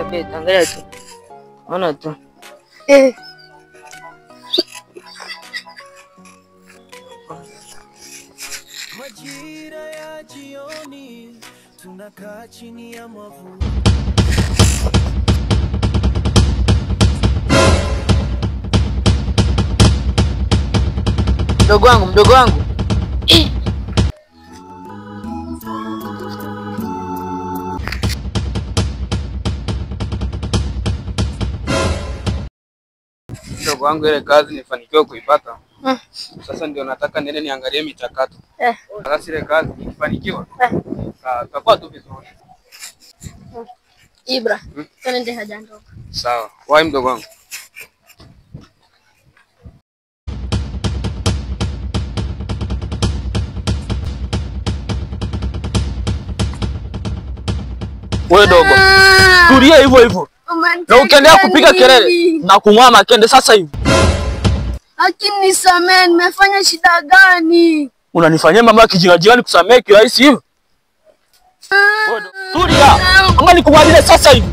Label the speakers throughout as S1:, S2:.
S1: Angalia tu. Ona tu.
S2: Majira ya jioni tunakaa chini ya mwavuli.
S1: Mdogo wangu.
S2: Mdogo wangu ile kazi nifanikiwa kuipata. Sasa ndio nataka niende niangalie michakato. Sasa ile kazi ikifanikiwa tutakuwa tu vizuri.
S3: Ibra, twende haja ndogo.
S2: Sawa. Wapi mdogo wangu? Wewe dogo. Tulia hivyo hivyo. Na ukiendelea kupiga kelele na kung'oa makende sasa hivi.
S3: Lakini nisamee, nimefanya shida gani?
S2: Unanifanyia mambo ya kijinga kusamee kirahisi hivi? Tulia. Anga nikumalize sasa hivi.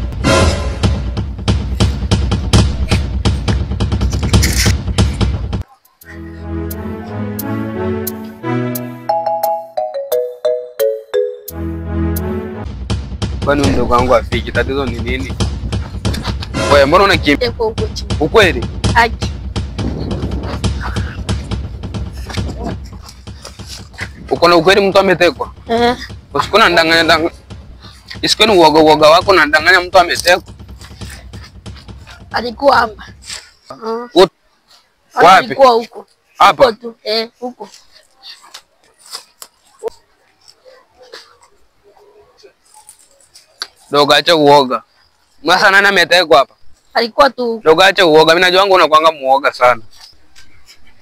S2: Kwani mdogo wangu afiki, tatizo ni nini? Wewe mbona unakimbia? Ukweli?
S3: Haki.
S2: Uko na ukweli mtu ametekwa? Usikona ndanganya. Isikoni uoga wako na ndanganya mtu ametekwa.
S3: Alikuwa hapa.
S2: Wapi?
S3: Alikuwa huko.
S2: Hapa?
S3: Huko tu. Huko.
S2: Dogo acha uoga. Masa nani ametekwa hapa?
S3: Alikuwa tu.
S2: Dogo acha uoga. Mimi najua wangu unakuanga muoga sana.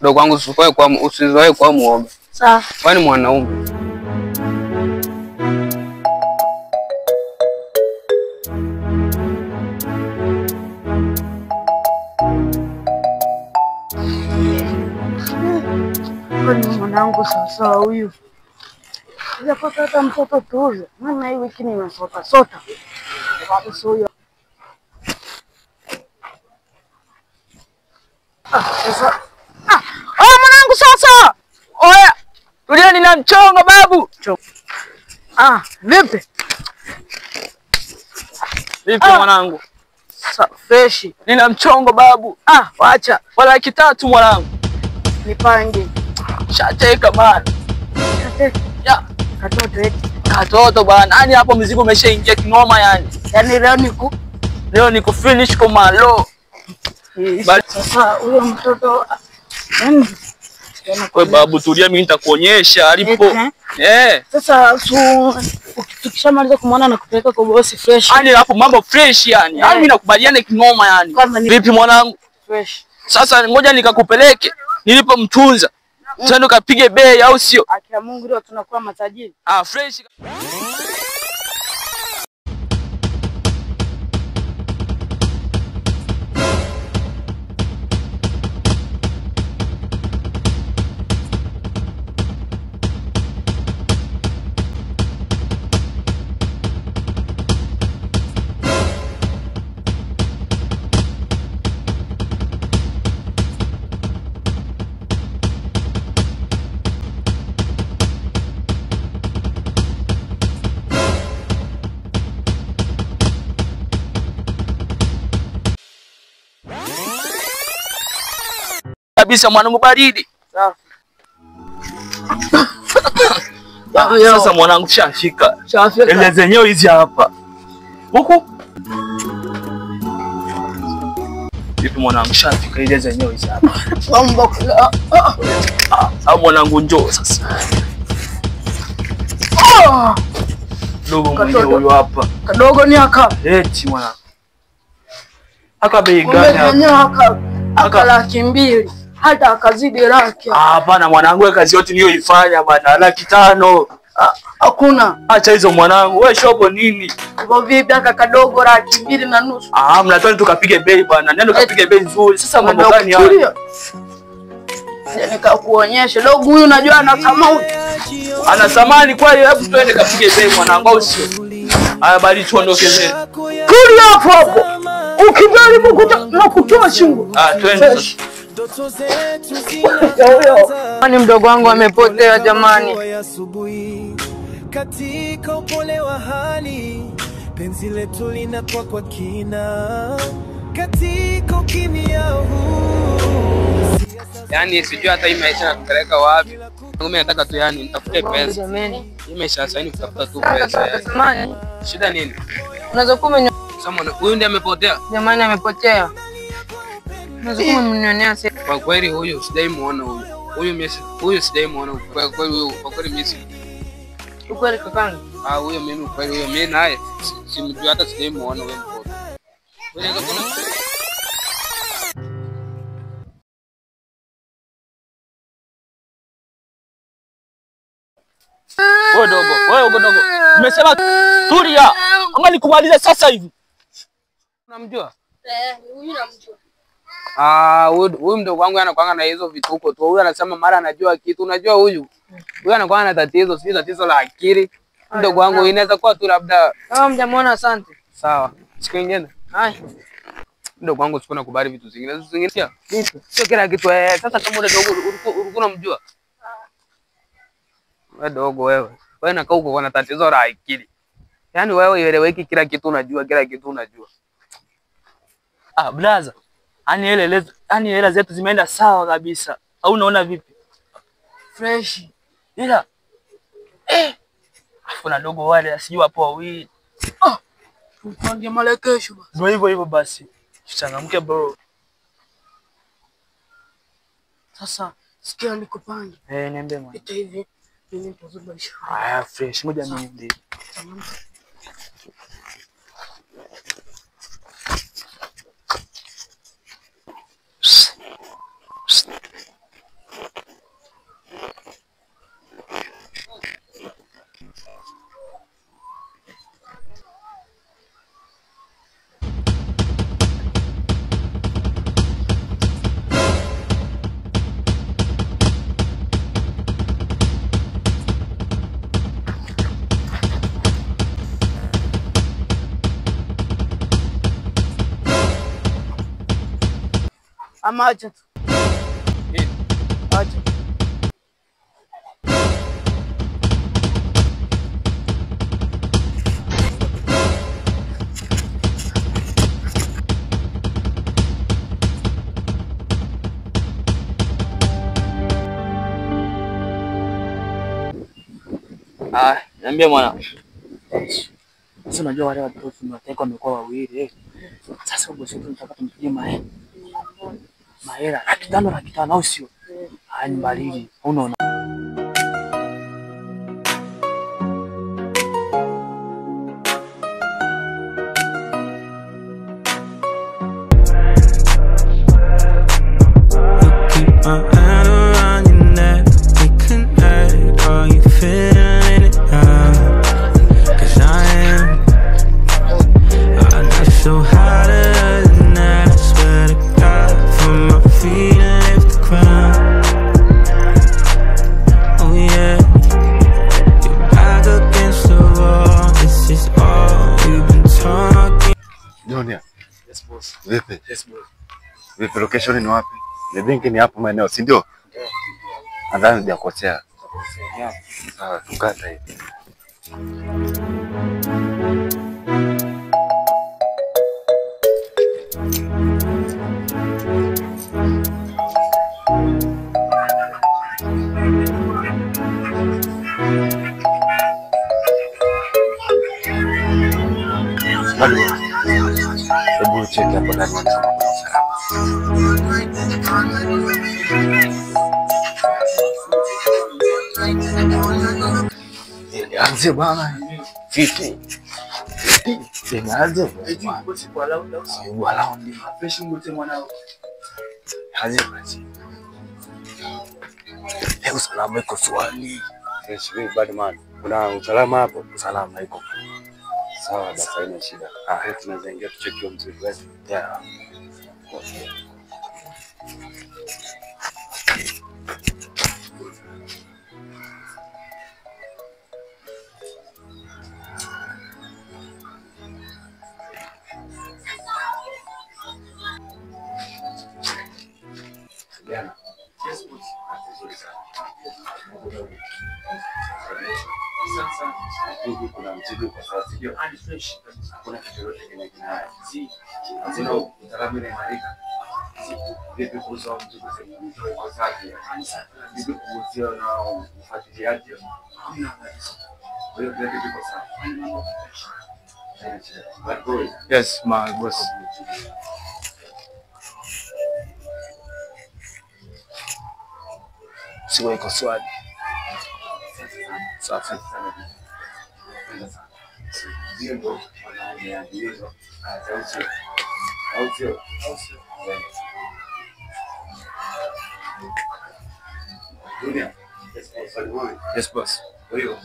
S2: Dogo wangu usizoe kwa muoga.
S3: Sawa.
S2: Wewe ni mwanaume.
S1: Kwani mwanangu sasa huyu. Sijapata hata mtoto tu. Maana hii wiki nimesota. Sasa huyo. Sasa. Mwanangu sasa. Oya. Tulia nina mchongo babu. Vipi?
S2: Vipi mwanangu?
S1: Fresh.
S2: Nina mchongo babu.
S1: Wacha.
S2: Wala 3 mwanangu.
S1: Nipange.
S2: Shateka bana. Ya, katoto bana. Yaani hapo mzigo umeshaingia kinoma yani.
S1: Yaani
S2: leo niku finish kwa malo.
S1: Bali sasa huyo mtoto
S2: kwa babu tulia, mimi nitakuonyesha alipo.
S1: Sasa tukishamaliza kumwona na kupeleka kwa bosi fresh.
S2: Yaani hapo mambo fresh yani. Yaani mimi nakubaliana kinoma yani. Vipi mwanangu?
S1: Fresh.
S2: Sasa ngoja nikakupeleke nilipomtunza. Twende kapige bei au sio?
S1: Akia Mungu leo tunakuwa matajiri.
S2: Fresh. Kabisa mwanangu baridi. Sasa mwanangu shafika. Ile zenyewe hizi hapa. Huku. Vipi mwanangu shafika ile zenyewe hizi hapa. Au mwanangu njoo sasa. Dogo mwenyewe huyo hapa.
S1: Kadogo ni aka.
S2: Eti mwanangu. Aka bei gani
S1: hapa? Aka 200,000. Hata akazidi laki.
S2: Hapana mwanangu, kazi yote niliyoifanya bana 500,000.
S1: Hakuna.
S2: Acha hizo mwanangu. Wewe shobo nini?
S1: Kwa vipi aka kadogo 2,250.
S2: Mnataka tukapige bei bana. Nenda tukapige bei nzuri. Sasa mambo gani haya?
S1: Nikakuonyesha dogo huyu unajua ana thamani.
S2: Ana thamani kwa hiyo hebu twende kapige bei mwanangu au sio? Haya bali tuondoke zetu.
S1: Tulia hapo hapo. Ukijaribu kutoa shingo.
S2: Twende sasa.
S1: Ni mdogo wangu amepotea jamani.
S4: Katika upole wa hali penzi letu linakuwa kwa kina katika ukimya huu.
S2: Yaani sijui hata hii maisha yanatupeleka wapi. Mimi nataka tu yani nitafute pesa. Hii maisha sasa ni kutafuta tu pesa. Shida nini?
S1: Unaweza kuwa
S2: Someone huyu ndiye amepotea.
S1: jamani amepotea. Unaweza kuwa mnionea sasa.
S2: Kwa kweli huyu sijaimuona huyu. Huyu sijaimuona kwa kweli huyu. Kwa kweli mimi
S1: ukweli kakangu.
S2: huyo mimi kweli huyo mimi naye simjui hata sijaimuona huyo mtoto. Unaweza kuna
S5: Wewe dogo. Nimesema tulia. Ama nikumalize sasa hivi.
S2: unamjua?
S3: Huyu namjua.
S2: Huyu mdogo wangu anakuanga na hizo vituko tu. Huyu anasema mara anajua kitu. Unajua huyu anakuanga na tatizo, sio tatizo la akili. Mdogo wangu inaweza kuwa tu labda
S1: Mjamuona asante.
S2: sawa. Siku nyingine.
S1: Hai.
S2: Mdogo wangu siko nakubali vitu zingine. Sio kila kitu sasa kama ule dogo ulikuwa unamjua? Wewe dogo wewe. Wewe nakaa huko kwa tatizo la akili. Yaani wewe ieleweki kila kitu unajua.
S5: Blaza. Ani hela zetu zimeenda sawa kabisa. Au unaona vipi?
S1: Fresh.
S5: Ila afu na dogo wale sijui hapo wawili.
S1: Tupange mara kesho basi.
S5: Ndio hivyo basi. Changamke bro.
S1: Sasa sikia nikupange.
S5: Niambie mwana.
S1: Ita hivi. Mimi nitazubalisha.
S5: Fresh. Ngoja niende.
S1: Ama acha tu. Acha.
S5: Niambie mwana. Sasa unajua wale watu tunataka wamekuwa wawili. Sasa bosi wetu tunataka tumpigie mahera 500 au sio? Ni mbalili. Unaona?
S6: Vipi? Yes, bro. Vipi, location ni wapi? Ni benki ni hapo maeneo, si ndio? Nadhani hujakosea. Sawa, tukata hivi. Hebu cheki hapo ndani kama kuna usalama. Anze bwana. Vipi? Anze. Wala ndi. Fresh ngote mwanao. Anze basi. Leo usalama iko swali. Fresh vipi bado man? Kuna usalama hapo? Usalama iko. Sawa basi haina shida. Tunaweza ingia tucheki mzuri wetu. Yeah. Okay. Jana. Yes, boss. Vizuri sana. Sasa hivi kuna mzigo kwa sababu sio hadi fresh. Hakuna kitu yote kinakinaya. Sina utaalamu ile marika. Vipi kuuza mzigo sasa kwa sasa? Vipi kuuzia na ufuatiliaji? Kwa hiyo vipi kwa sasa?
S5: Yes, my boss. Siwe iko swali. Safi.
S6: Ndio wanaanza au sio? Dunia.
S5: Yes, boss.
S6: Kwa hiyo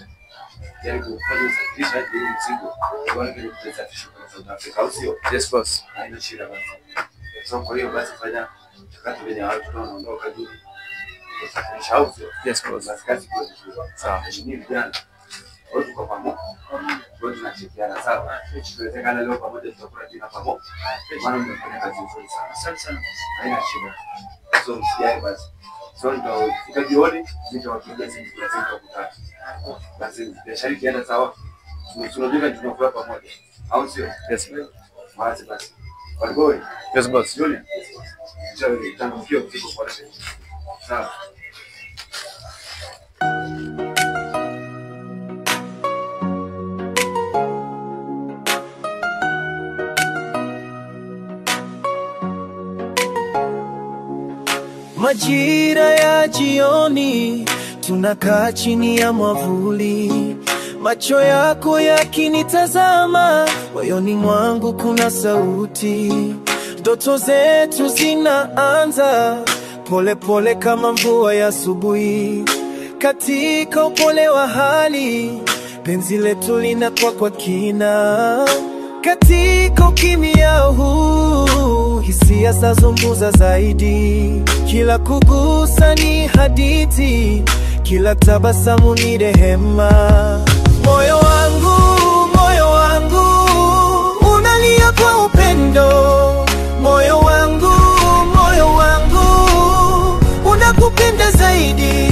S6: yani kufanya usafirishaji huu mzigo kwa ajili ya kusafirisha kwa South Africa au sio?
S5: Yes, boss.
S6: Haina shida basi. So kwa hiyo basi fanya mchakato wenye watu wanaondoka juu kusafirisha au sio?
S5: Yes, boss.
S6: Basi kazi kwa sawa. Ni vijana wote kwa pamoja. Wote tunashirikiana sawa. Tuwezekana leo pamoja tutakula jina pamoja. Maana mmefanya kazi nzuri sana. Asante sana. Haina shida. So msijali basi. So ndio tutajione nitawapigia simu kwa sababu kutaka. Basi biashara ikienda sawa. Tunajua tunakula pamoja. Au sio?
S5: Yes.
S6: Basi. Waliboi.
S5: Yes, boss.
S6: Julia. Chao tangu kio kiko kwa sasa. Sawa.
S4: Majira ya jioni tunakaa chini ya mwavuli, macho yako yakinitazama, moyoni mwangu kuna sauti. Ndoto zetu zinaanza pole pole kama mvua ya asubuhi. Katika upole wa hali penzi letu linakuwa kwa kina. Katika ukimya huu hisia zazunguza zaidi. Kila kugusa ni hadithi, kila tabasamu ni rehema. Moyo wangu unalia kwa upendo. Moyo wangu unakupenda zaidi.